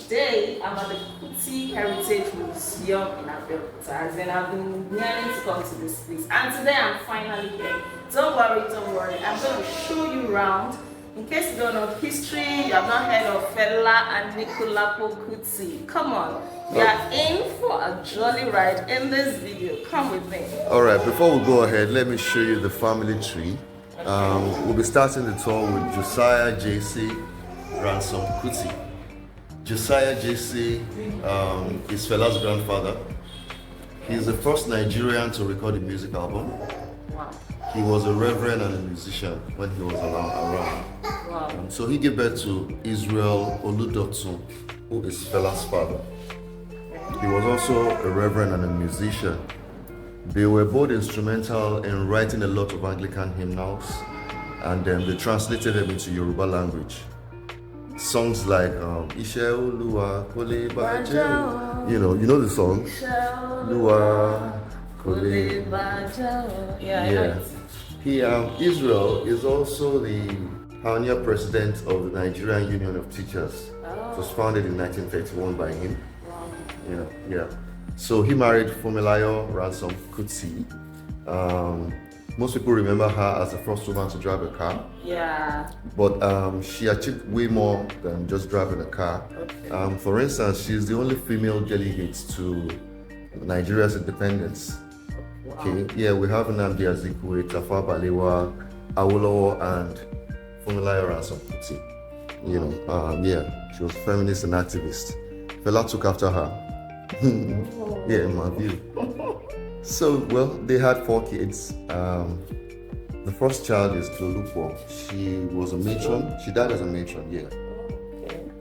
today I'm at the Kuti Heritage Museum in Abeokuta. As in, I've been yearning to come to this place, and today I'm finally here. Don't worry. I'm going to show you around. In case you don't know history, you have not heard of Fela Anikulapo Kuti. Come on, we are in for a jolly ride in this video. Come with me. All right, before we go ahead, let me show you the family tree. We'll be starting the tour with Josiah J.C. Ransom Kuti. Josiah J.C. is Fela's grandfather. He's the first Nigerian to record a music album. Wow. He was a reverend and a musician when he was around. Wow. So he gave birth to Israel Oludotun, who is Fela's father. He was also a reverend and a musician. They were both instrumental in writing a lot of Anglican hymnals, and then they translated them into Yoruba language. Songs like Ishe Oluwa Kole Baje, you know the song. Oluwa Kole Baje. Yeah. Israel is also the pioneer president of the Nigerian Union of Teachers. It was founded in 1931 by him. Wow. So he married Fumilayo Ransom Kuti. Most people remember her as the first woman to drive a car. Yeah. But she achieved way more than just driving a car. Okay. For instance, she's the only female delegate to Nigeria's independence. Wow. Okay. Yeah, we have Nnamdi Azikiwe, Tafawa Balewa, Awolowo, and Fumilayo Ransom Kuti. She was a feminist and activist. Fela took after her. Yeah, in my view. So, they had 4 kids. The first child is Dolupo. She was a matron. She died as a matron,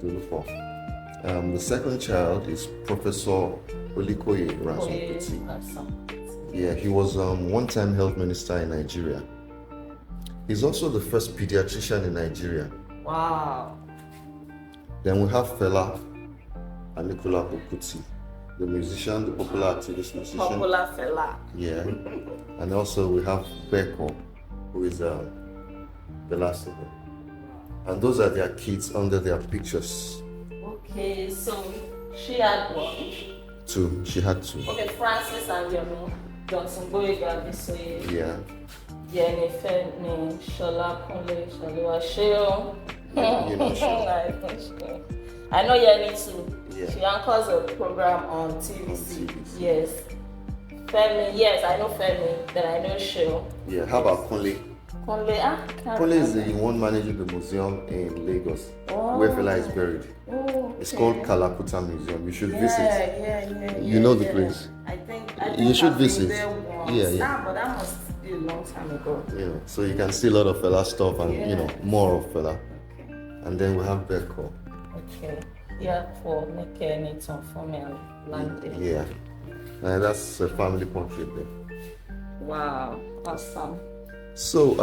Dolupo. The second child is Professor Olikoye Ransom Kuti. Yeah, he was one-time health minister in Nigeria. He's also the first pediatrician in Nigeria. Wow. Then we have Fela Anikulapo Kuti, the musician, the popular activist musician. Popular Fela. Yeah. And also we have Beko, who is the last of them. And those are their kids under their pictures. Okay, so she had what? 2. She had 2. Okay, Francis and Yomi Johnson Boyega Bisoye. Yeah. Jennifer ni Shola Kunle Shaliwa Sheo. I know Yenny too. Yeah. She anchors a program on TVC. Yes. Femi, yes, I know Femi. Then I know Sheo. Yeah. How about Kunle? Kunle is the one managing the museum in Lagos, where Fela is buried. It's called Kalakuta Museum. You should visit. Yeah. You know the place. I think you should I've visit. been there once. But that must be a long time ago. So you can see a lot of Fela stuff and more of Fela. Okay. And then we have Beko. Okay. Yeah, for making it on family landing. Yeah. And that's a family portrait there. Wow, awesome. So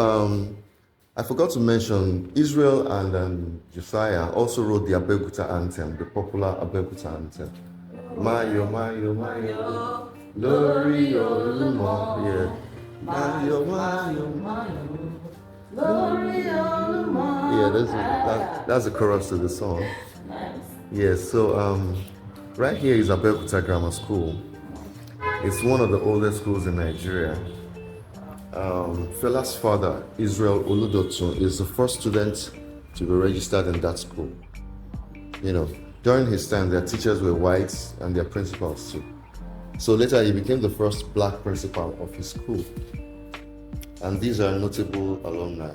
I forgot to mention Israel and Josiah also wrote the Abeokuta anthem, the popular Abeokuta anthem. Mayo, Lori Olumo. Yeah. Mayo, Lori Olumo. Yeah, that's the chorus to the song. Nice. Yeah, so right here is Abeokuta Grammar School. It's one of the oldest schools in Nigeria. Fela's father, Israel Oludotun, is the first student to be registered in that school. During his time, their teachers were whites and their principals too. So later, he became the first black principal of his school. And these are notable alumni.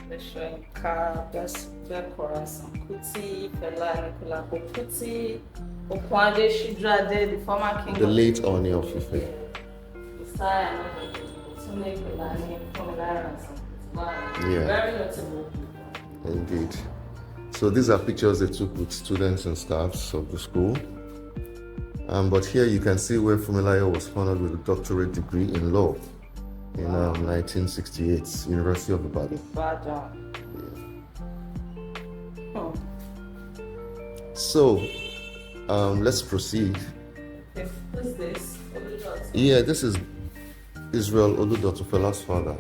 That's Beko Ransom Kuti, Fela Anikulapo Kuti, Okwade Shidrade, the former king. The late Oni of Ife. Yeah. Very notable. Indeed. So these are pictures they took with students and staffs of the school. But here you can see where Fumilayo was honored with a doctorate degree in law in 1968, University of Ibadan. Oh. So let's proceed. Who's this? Yeah, this is Israel Oludotun, Fela's father.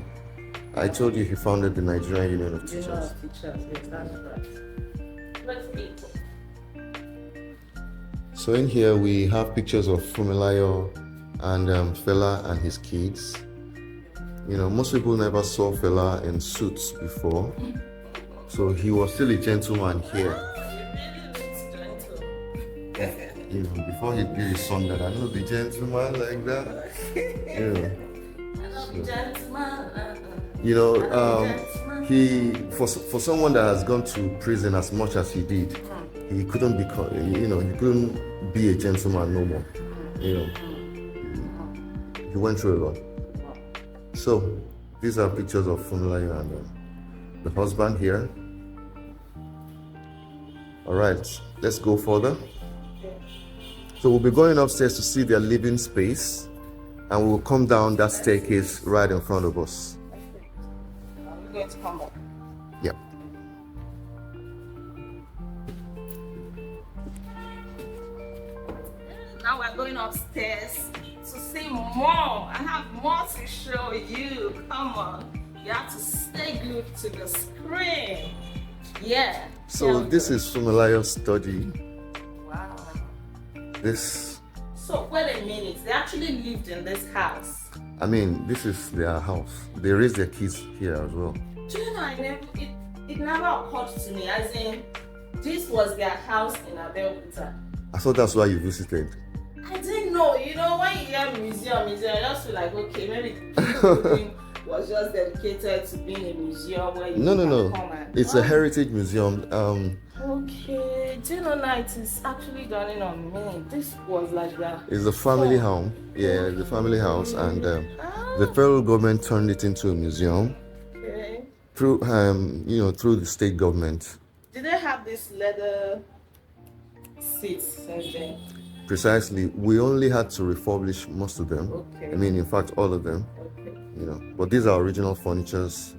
I told you he founded the Nigerian Union of Teachers. Yes, that's right. Let's eat. So in here we have pictures of Fumilayo and Fela and his kids. You know, most people never saw Fela in suits before, so he was still a gentleman here. You know, before he did his song that I know the gentleman like that. You know, he for someone that has gone to prison as much as he did, he couldn't he couldn't be a gentleman no more. You know, he went through a lot. So these are pictures of Fumilayo and the husband here. All right, let's go further. So we'll be going upstairs to see their living space, and we'll come down that staircase right in front of us. I'm going to come back. Yeah. Now we're going upstairs to see more. I have more to show you. Come on. You have to stay glued to the screen. Yeah. So this is Fumilayo's study. Wow. This. So wait a minute. They actually lived in this house. I mean, this is their house. They raise their kids here as well. Do you know, it never occurred to me, as in, this was their house in Abeokuta. I thought that's why you visited. I didn't know. You know, when you hear museum, I just feel like, okay, maybe the building was just dedicated to being a museum where you come and... It's a heritage museum. Okay, do you know now it is actually dawning on me. This was like that. It's a family home. Yeah, it's a family house, and the federal government turned it into a museum. Okay. Through through the state government. Did they have this leather seats since then? Precisely. We only had to refurbish most of them. Okay. I mean, in fact, all of them. Okay. You know, but these are original furnitures.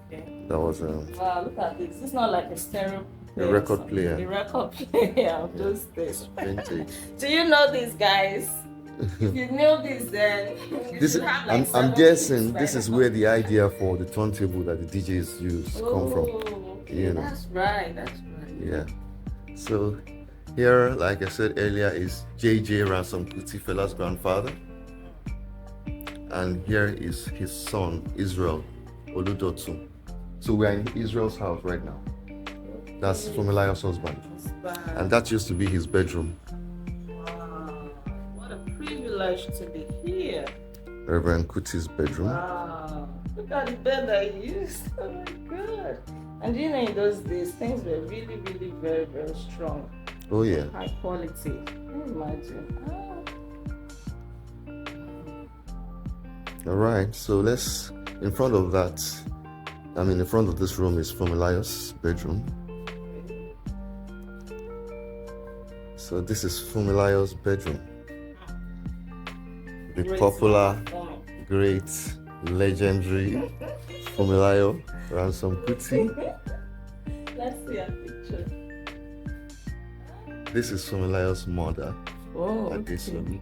Okay. That was wow, look at this. It's not like a stereo player. A record player. A record player of those days. Vintage. Do you know these guys? If you knew this, then This is, I'm guessing this is where the idea for the turntable that the DJs use come from. Okay. You know. That's right. That's right. Yeah. So here, like I said earlier, is JJ Ransom Kuti, Fela's grandfather. And here is his son, Israel Oludotu. So we're in Israel's house right now. That's Fumilayo's husband. And that used to be his bedroom. Wow. What a privilege to be here. Reverend Kuti's bedroom. Wow. Look at the bed I used. Oh my God. And you know, in those days, things were really, really very, very strong. Oh yeah. High quality. Can you imagine? All right. So let's, in front of that, in front of this room is Fumilayo's bedroom. So this is Fumilayo's bedroom. The popular, great, legendary Fumilayo Ransom Kuti. Let's see a picture. This is Fumilayo's mother. Oh, Okay. okay.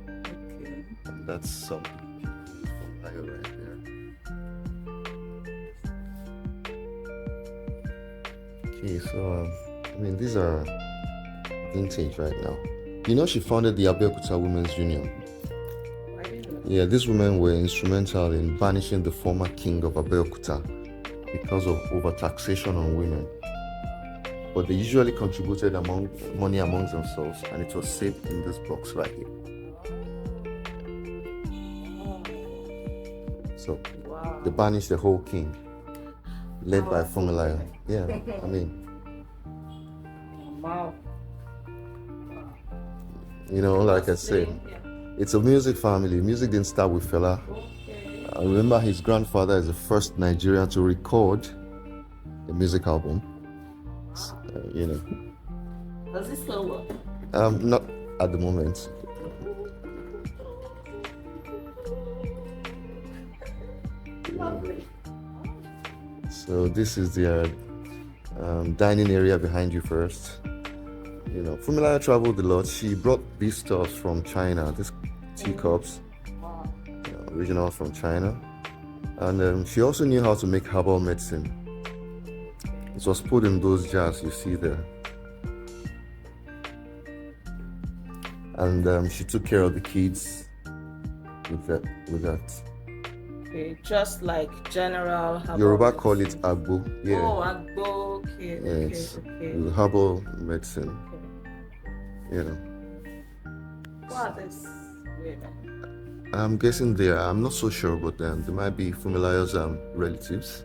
And that's some Fumilayo right there. Okay, so these are vintage right now. You know, she founded the Abeokuta Women's Union. Yeah, these women were instrumental in banishing the former king of Abeokuta because of overtaxation on women. But they usually contributed money amongst themselves, and it was saved in this box right here. So they banished the whole king, led by Fumilayo. Yeah, Wow. You know, like I said, it's a music family. Music didn't start with Fela. Okay. I remember his grandfather is the first Nigerian to record a music album. You know. Does this still work? Not at the moment. Lovely. So this is their dining area behind you first. You know, Fumilayo traveled a lot. She brought these stuff from China, these teacups, original from China. And she also knew how to make herbal medicine. It was put in those jars you see there. and she took care of the kids with that. Okay, just like general herbal Yoruba medicine. call it agbo. Yeah. Oh, agbo. Okay, Yes. okay. Herbal medicine. Okay. You know. What are these women? I'm guessing I'm not so sure, but they might be Fumilayo's relatives.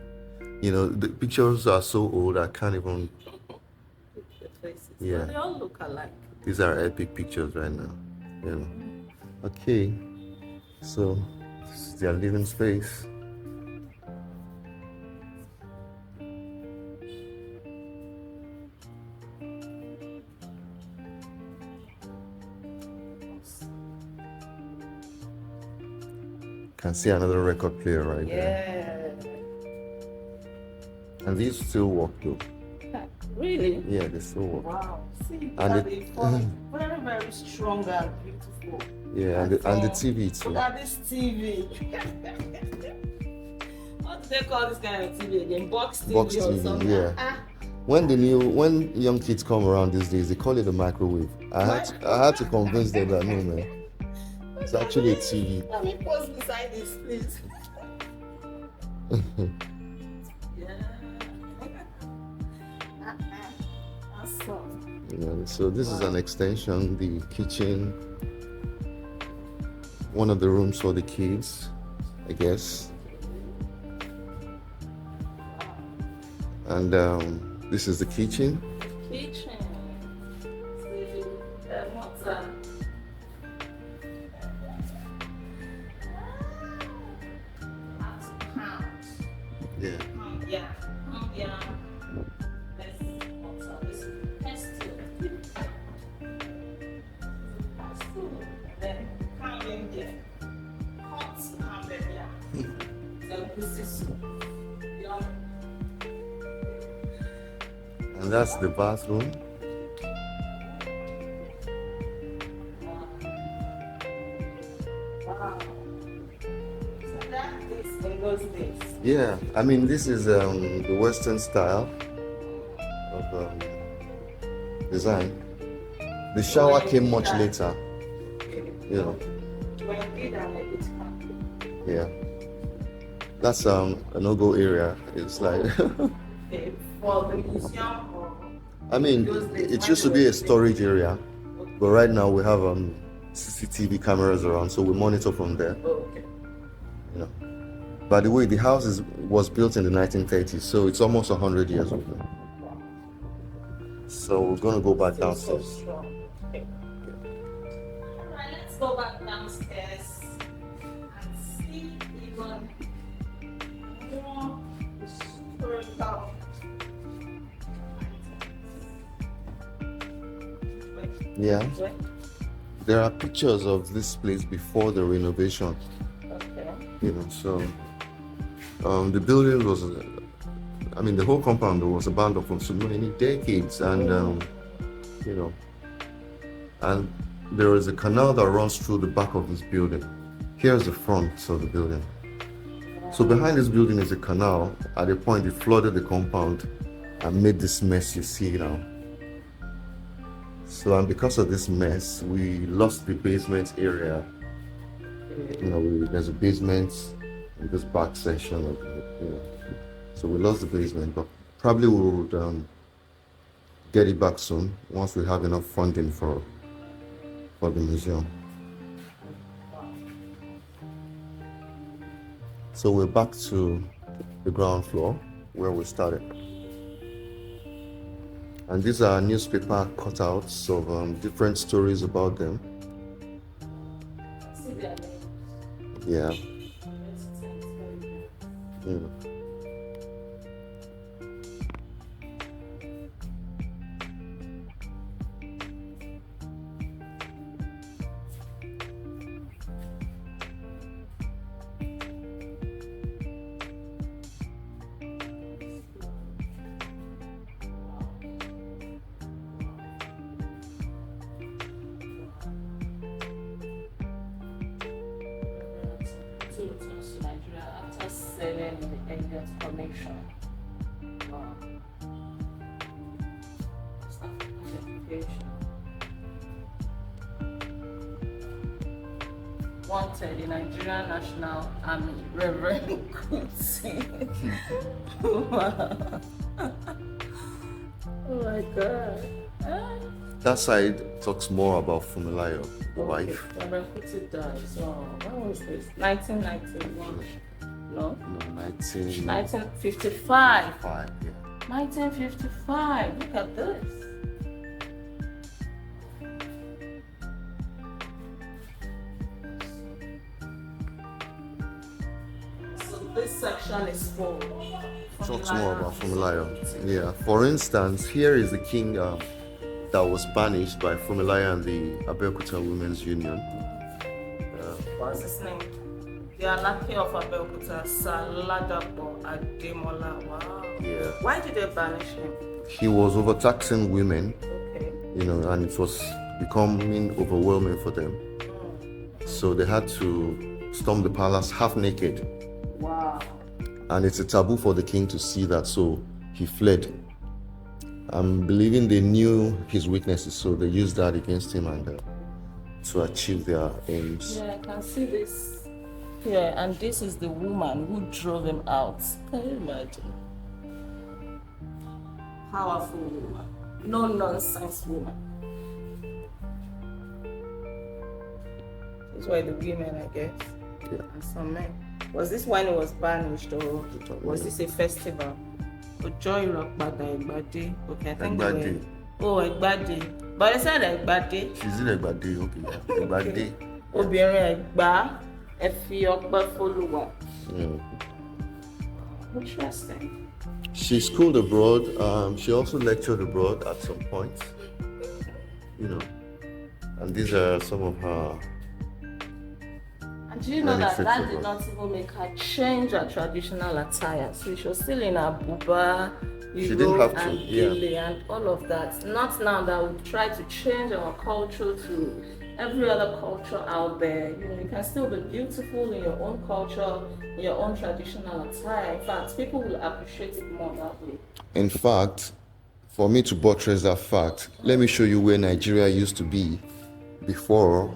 You know, the pictures are so old I can't even. The faces. Yeah. But they all look alike. These are epic pictures right now. You know. Okay. So this is their living space. Can see another record player right there. And these still work though. Really? Yeah, they still work. Wow. See, And they form very, very strong and beautiful. Yeah, and the TV too. Look at this TV. What do they call this kind of TV again? Box TV Box or TV, something? yeah. When young kids come around these days, they call it a microwave. I had to convince them that no, man, it's actually a TV. Let me pause beside this, please. Yeah. Awesome. Yeah, so this is an extension, the kitchen, one of the rooms for the kids, I guess. And this is the kitchen. Kitchen. See, what's that? Yeah. Yeah. This pestle. Then come in there. Hot come in here. So this is young. And that's the bathroom. Wow. So that is in those days. Yeah, I mean, this is the Western style of design. The shower came much later. You know. Yeah. That's an Ogo area. It's like. For the museum or I mean, it used to be a storage area, but right now we have CCTV cameras around, so we monitor from there. okay. You know. By the way, the house was built in the 1930s, so it's almost 100 years old now. So we're gonna go back downstairs. So strong. Okay. Alright, let's go back downstairs and see even more historical. Yeah. There are pictures of this place before the renovation. Okay. You know, so the building was, the whole compound was abandoned for so many decades, and you know, and there is a canal that runs through the back of this building. Here's the front of the building. So behind this building is a canal. At a point, it flooded the compound and made this mess you see now. So, and because of this mess, we lost the basement area. You know, there's a basement in this back section of it, you know. So we lost the basement, but probably we would get it back soon once we have enough funding for the museum. So we're back to the ground floor where we started. And these are newspaper cutouts of different stories about them. Yeah. To Nigeria after selling the Elliot Connection. Wow. Education. wanted in Nigerian National Army, Reverend Kuti. Wow. Oh my God. That side talks more about Funmilayo, the wife. Reverend Kuti died. So when was this? 1991. No? No, 1955. 1955. Yeah. 1955. Look at this. So this section is for Talks more about Funmilayo. Yeah. For instance, here is the king that was banished by Funmilayo and the Abeokuta Women's Union. What's his name? The Alake of Abeokuta, Saladapo Ademola. Wow. Yeah. Why did they banish him? He was overtaxing women, Okay. and it was becoming overwhelming for them. So they had to storm the palace half naked. Wow. And it's a taboo for the king to see that, so he fled. I'm believing they knew his weaknesses, so they used that against him and to achieve their aims. Yeah, I can see this here, and this is the woman who drove him out. Can you imagine? Powerful woman, no nonsense woman. These were the women, I guess, and some men. Was this when it was banished, or was this a festival? Joy Rockbada Egbade. Okay, I think Egbade. Egbade. But I said Egbade. She's in Egbade, okay. Egbade. Obìnrin Ẹ̀gbá, ẹ fi ọpẹ́ f'Olúwa. Interesting. She schooled abroad. She also lectured abroad at some point. And these are some of her. And do you know that benefits did of not even make her change her traditional attire? So she was still in her buba, She didn't have to, and gele and all of that. Not now that we try to change our culture to every other culture out there. You can still be beautiful in your own culture, in your own traditional attire. In fact, people will appreciate it more that way. In fact, for me to buttress that fact, let me show you where Nigeria used to be before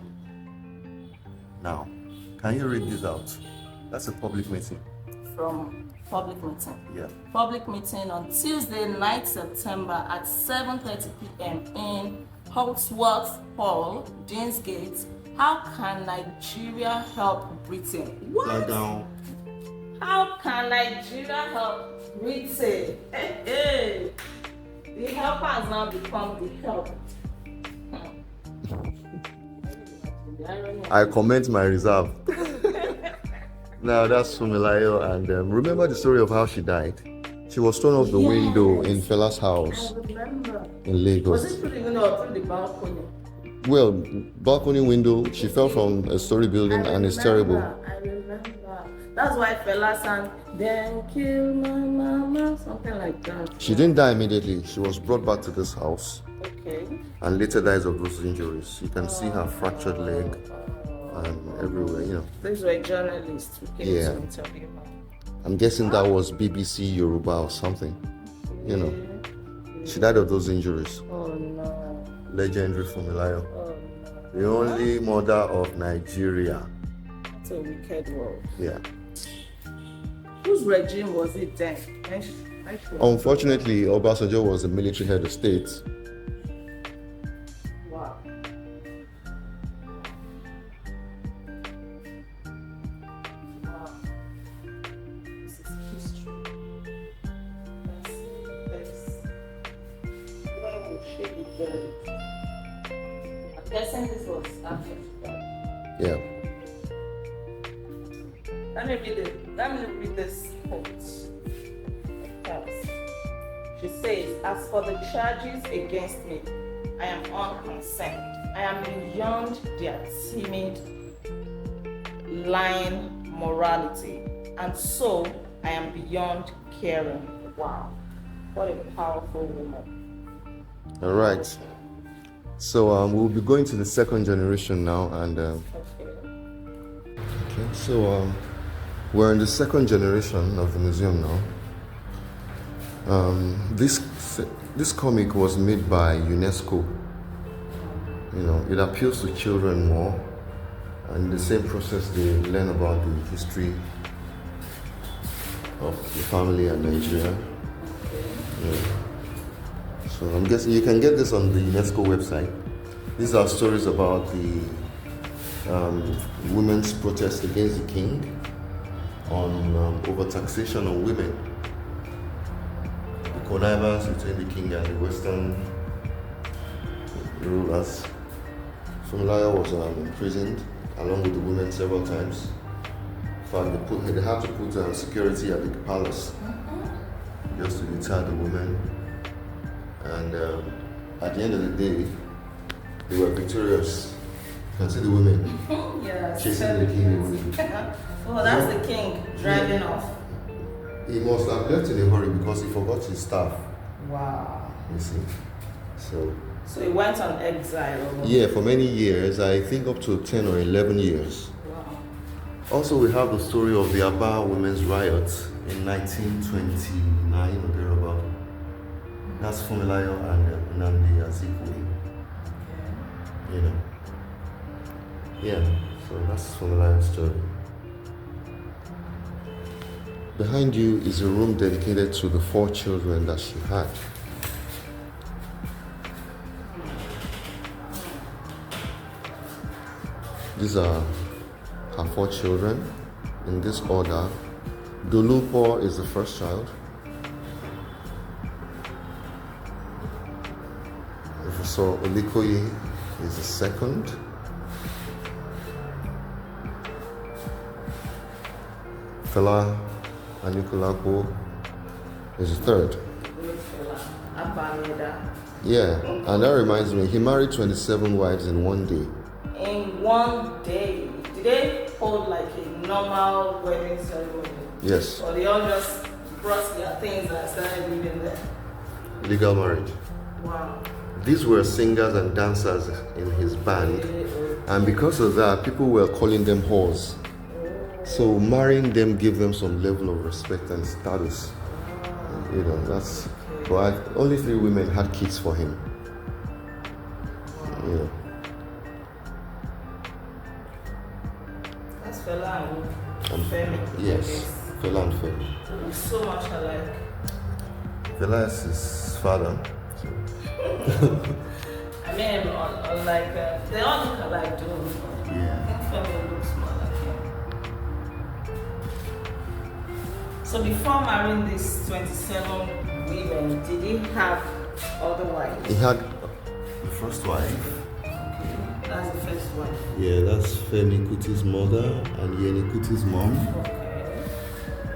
now. Can you read this out? That's a public meeting. From public meeting. Yeah. Public meeting on Tuesday, 9th September at 7:30 p.m. in Hawksworth Hall, Deansgate. How can Nigeria help Britain? What? Down. How can Nigeria help Britain? Hey. The helper has now become the help. I comment my reserve. Now that's Funmilayo, and remember the story of how she died? She was thrown off the window in Fela's house I remember. in Lagos. Was it through the window or through the balcony? Well, balcony window, she fell from a story building and it's terrible. I remember. That's why Fela sang, "Then kill my mama," something like that. She didn't die immediately. She was brought back to this house Okay. and later dies of those injuries. You can see her fractured leg and everywhere, These were journalists who came Yeah. to interview her. I'm guessing that was BBC Yoruba or something. She died of those injuries. Oh no. Legendary Funmilayo. Oh no. The only mother of Nigeria. It's a wicked world. Yeah. Whose regime was it then? Unfortunately, Obasanjo was the military head of state. Wow. Wow. This is history. When we shape it very. I'm guessing this was after. Yeah. Let me read this quote. Yes. She says, "As for the charges against me, I am unconcerned. I am beyond their timid, lying morality, and so I am beyond caring." Wow, what a powerful woman. All right. So we'll be going to the second generation now, and so we're in the second generation of the museum now. This comic was made by UNESCO. It appeals to children more. And in the same process, they learn about the history of the family and Nigeria. Yeah. So I'm guessing you can get this on the UNESCO website. These are stories about the women's protest against the king on overtaxation on women. The connivance between the king and the Western rulers. Funmilayo was imprisoned along with the women several times. In fact, they had to put security at the palace just to deter the women. And at the end of the day, they were victorious. You can see the women chasing the king. Oh, that's the king driving off. He must have left in a hurry because he forgot his staff. Wow. You see. So he went on exile. Yeah, for many years, I think up to 10 or 11 years. Wow. Also, we have the story of the Aba women's riot in 1929 or thereabout. That's Funmilayo and Nnamdi Azikiwe. You know. Yeah, so that's Funmilayo's story. Behind you is a room dedicated to the 4 children that she had. These are her 4 children in this order. Dolupo is the first child. Professor Olikoye is the second. Fela Anikulapo is the third. Yeah, and that reminds me, he married 27 wives in one day. In one day? Did they hold like a normal wedding ceremony? Yes. Or they all just brought their things and started living there? Legal marriage. Wow. These were singers and dancers in his band, and because of that, people were calling them whores. So marrying them gave them some level of respect and status. You know, that's. But only 3 women had kids for him. You know. That's Fela and Femi. Yes, Fela and Femi. They look so much alike. Fela is his father. I mean, like they all look alike, too. Yeah. I think Femi looks more like him. So before marrying these 27 women, did he have other wives? He had the first wife. Okay, that's the first wife. Yeah, that's Femi Kuti's mother and Yeni Kuti's mom. Okay.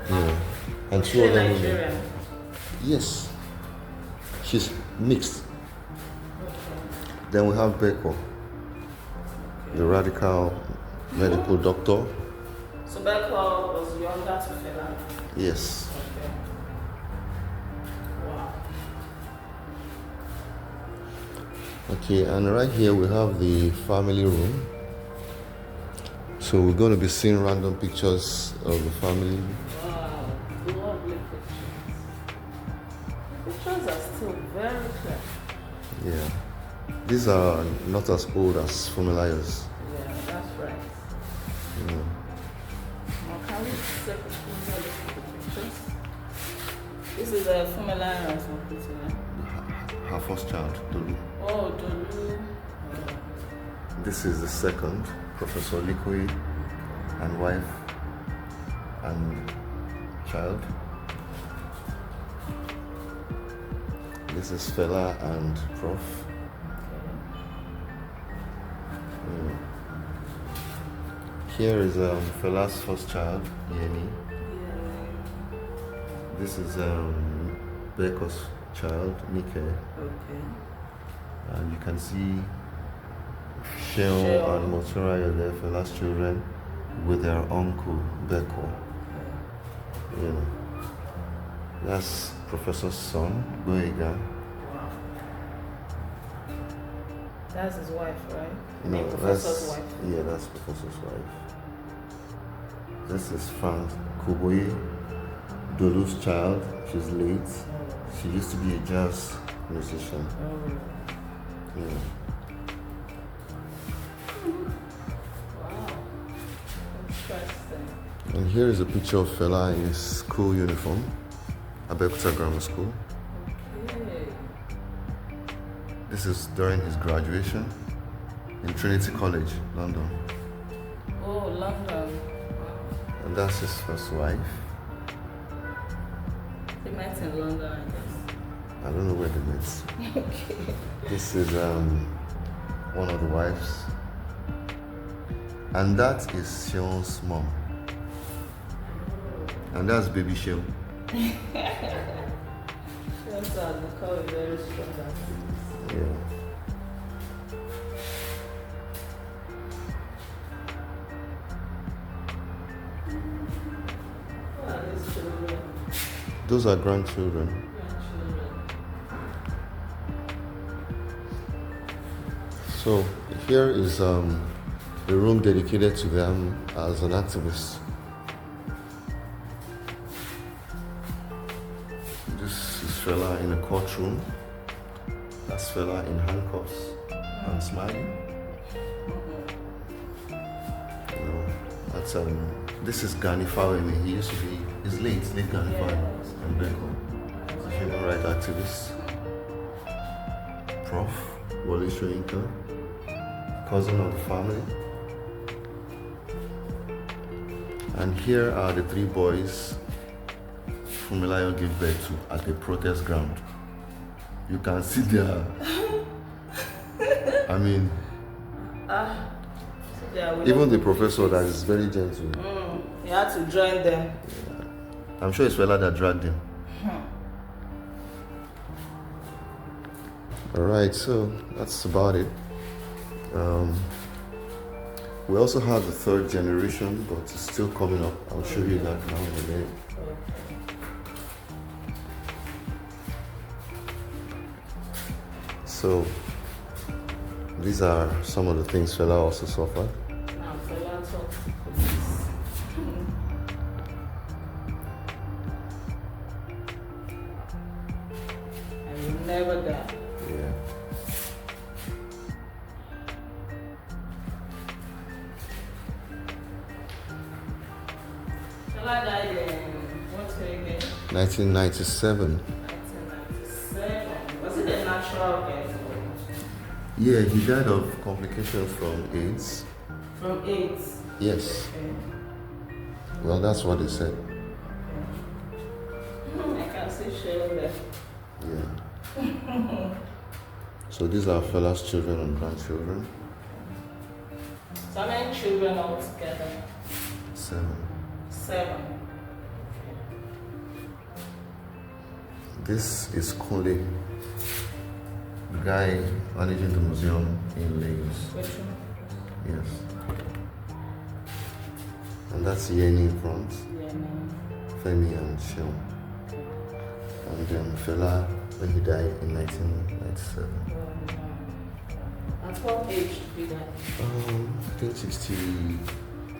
Yeah. And Is 2 she other women. Nigerian? Yes. She's mixed. Okay. Then we have Beko, the radical medical doctor. So Beko was younger to Fela? Yes. Okay. Wow. Okay, and right here we have the family room. So we're going to be seeing random pictures of the family. Wow, lovely pictures. Pictures are still very clear. Yeah. These are not as old as Funmilayo's. Yeah, that's right. Yeah. Now, can we take a closer look at the pictures? This is a Funmilayo and some Kuti. Her first child, Dolu. Oh, Dolu. This is the second, Professor Likoi, and wife and child. This is Fela and Prof. Mm. Here is Fela's first child, Yeni. Yeah. This is Beko's child, Nike. Okay. And you can see Sheon and Moturaya there, Fela's children, with their uncle, Beko. You know. That's Professor's son, Boyega. Wow. That's his wife, right? No, Professor's that's wife. yeah, that's Professor's wife. This is Frank Kuboye, Dolu's child. She's late. She used to be a jazz musician. Oh. Yeah. Wow. And here is a picture of Fela in his school uniform, Abeokuta Grammar School. Okay. This is during his graduation in Trinity College, London. Oh, London. Wow. And that's his first wife. They met in London, I guess. I don't know where they met. Okay. This is one of the wives. And that is Sean's mom. And that's baby Sean. That's the call is very strong. Yeah. What are these children? Those are grandchildren. Grandchildren. So here is a room dedicated to them as an activist. This is Fela in a courtroom. That's Fela in handcuffs and smiling. You know, that's this is Gani Fawemi. He used to be, he's late Gani Fawemi and Beko. He's a human rights activist. Prof. Wole Soyinka, cousin of the family. And here are the three boys Fumilayo gave birth to at the protest ground. You can see their, I mean, even the professor that is very gentle. You had to join them. I'm sure it's Fela that dragged him. Alright, so that's about it. We also have the third generation, but it's still coming up. I'll show you that now in a minute. So these are some of the things Fela also suffered. Now, Fela talks to Kutis. I will never die. Yeah. Fela died in what year again? 1997. 1997. Was it a natural death? Yeah, he died of complications from AIDS. From AIDS? Yes. Okay. Well, that's what they said. I can see Cheryl there. Yeah. So these are Fela's children and grandchildren. So how many children altogether? 7. 7. This is Kunle, the guy managing the museum in Lagos. Which one? Yes. And that's Yeni in front, Yeah, no. Femi and Sean. And then Fela when he died in 1997. At what age did he die? I think 60.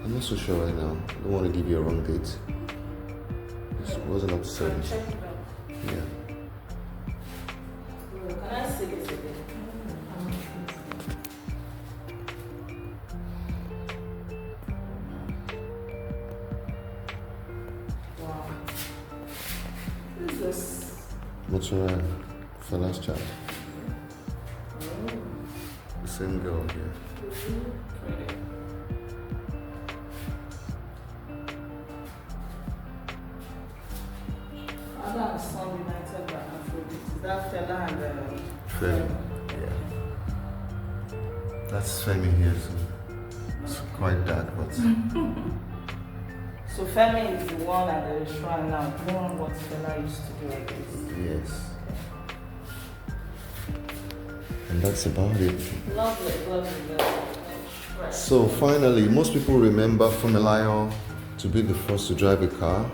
I'm not so sure right now. I don't want to give you a wrong date. It wasn't up to 70. Check it out. Yeah. Can I see this again? Wow. What is this? Motora, Fela's child. The same girl here. Pretty. Father and son united by Afrobeat. Is that Fela and Femi. Yeah. That's Femi here, so it's quite dark, but So Femi is the one at the shrine now doing what Fela used to do, I guess. yes. And that's about it. Lovely, lovely, lovely. So finally, most people remember Fumilayo to be the first to drive a car.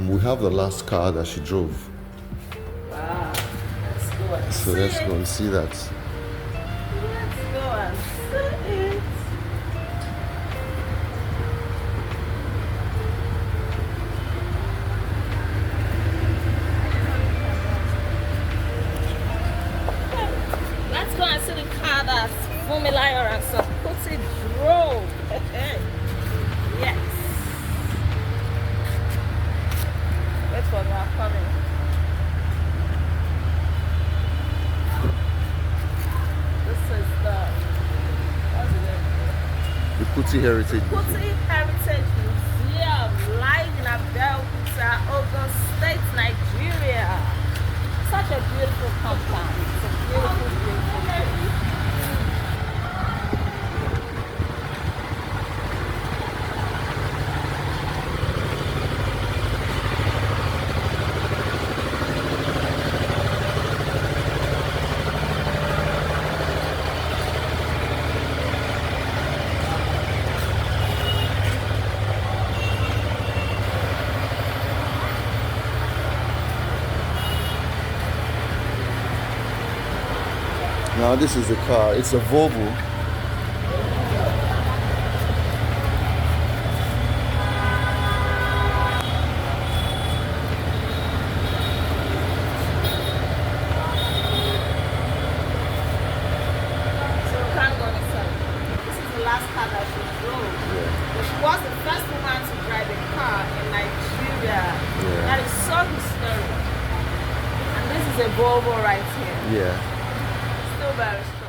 We have the last car that she drove. Wow. Let's go and So see let's it. go and see that. Let's go and see it. Let's go and see the car that Fumilayo and some Kuti drove. Yes. coming. This is what's the name? The Kuti Heritage Kuti Museum. Heritage Museum, live in Abeokuta, Ogun State, Nigeria. Such a beautiful compound. It's a beautiful, beautiful place. Now this is the car. It's a Volvo. Last car that she drove. Yeah. But she was the first woman to drive a car in Nigeria. Yeah. That is so historic. And this is a Volvo right here. Yeah. Still very strong.